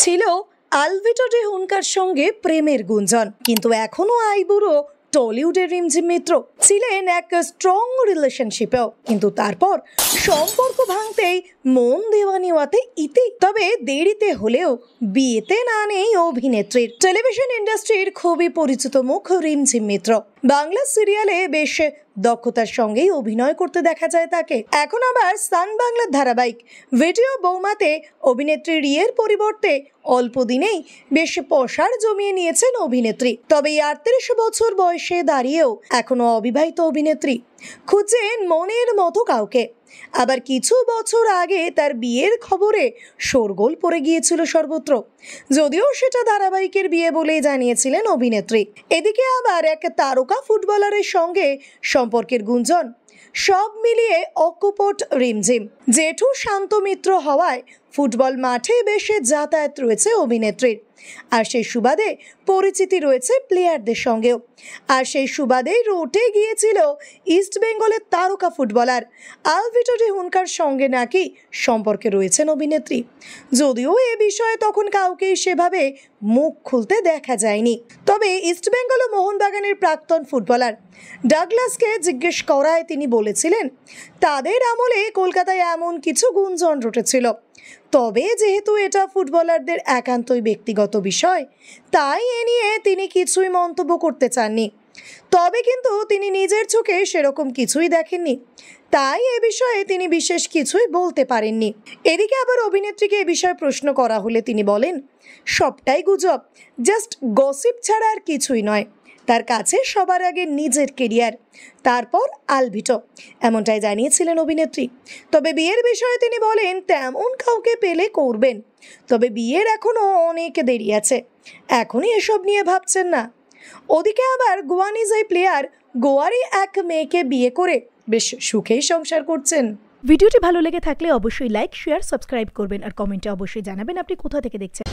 ছিল আলভিটো ডি হুনকার সঙ্গে প্রেমের গুঞ্জন, কিন্তু এখনো আইবুড়ো টলিউডের রিমঝিম মিত্র ছিলেন এক স্ট্রং রিলেশনশিপেও, কিন্তু তারপর সম্পর্ক ভাঙতেই মন দেওয়া নেওয়াতে ইতি। তবে দেরিতে হলেও বিয়েতে না নেই অভিনেত্রীর। টেলিভিশন ইন্ডাস্ট্রির খুবই পরিচিত মুখ রিমঝিম মিত্র। বাংলা সিরিয়ালে বেশ দক্ষতার সঙ্গেই অভিনয় করতে দেখা যায় তাকে। এখন আবার সান বাংলার ধারাবাহিক ভিডিও বৌমাতে অভিনেত্রী রিয়ের পরিবর্তে অল্প দিনেই বেশ পসার জমিয়ে নিয়েছেন অভিনেত্রী। তবে 38 বছর বয়সে দাঁড়িয়েও এখনো অবিবাহিত অভিনেত্রী খুঁজছেন মনের মতো কাউকে। আবার কিছু বছর আগে তার বিয়ের খবরে শোরগোল পড়ে গিয়েছিল সর্বত্র, যদিও সেটা ধারাবাহিকের বিয়ে বলেই জানিয়েছিলেন অভিনেত্রী। এদিকে আবার এক তারকা ফুটবলারের সঙ্গে সম্পর্কের গুঞ্জন। সব মিলিয়ে অকপট রিমঝিম। জেঠু শান্ত মিত্র হওয়ায় ফুটবল মাঠে বেশে যাতায়াত রয়েছে অভিনেত্রীর, আর সেই সুবাদে পরিচিতি রয়েছে প্লেয়ারদের সঙ্গেও। আর সেই সুবাদেই রটে গিয়েছিল ইস্ট বেঙ্গলের তারকা ফুটবলার আলভিটো ডি হুনকার সঙ্গে নাকি সম্পর্কে রয়েছেন অভিনেত্রী, যদিও এ বিষয়ে তখন কাউকেই সেভাবে মুখ খুলতে দেখা যায়নি। তবে ইস্ট বেঙ্গল ও মোহনবাগানের প্রাক্তন ফুটবলার ডাগলাসকে জিজ্ঞেস করায় তিনি বলেছিলেন তাদের আমলে কলকাতায় এমন কিছু গুঞ্জন রটেছিল, তবে যেহেতু এটা ফুটবলারদের একান্তই ব্যক্তিগত বিষয়, তাই এ নিয়ে তিনি কিছুই মন্তব্য করতে চাননি। তবে কিন্তু তিনি নিজের চোখে সেরকম কিছুই দেখেননি, তাই এ বিষয়ে তিনি বিশেষ কিছুই বলতে পারেননি। এদিকে আবার অভিনেত্রীকে এ বিষয়ে প্রশ্ন করা হলে তিনি বলেন, সবটাই গুজব, জাস্ট গসিপ ছাড়া আর কিছুই নয়। তার কাছে সবার আগে নিজের কেরিয়ার, তারপর আলভিটো, এমনটাই জানিয়েছিলেন অভিনেত্রী। তবে বিয়ের বিষয়ে তিনি বলেন তেমন কাউকে পেলে করবেন, তবে বিয়ের এখনও অনেক দেরি আছে, এখনই এসব নিয়ে ভাবছেন না। ওদিকে আবার গোয়ানিজ এই প্লেয়ার গোয়ারই এক মেয়েকে বিয়ে করে বেশ সুখেই সংসার করছেন। ভিডিওটি ভালো লেগে থাকলে অবশ্যই লাইক, শেয়ার, সাবস্ক্রাইব করবেন আর কমেন্টে অবশ্যই জানাবেন আপনি কোথা থেকে দেখছেন।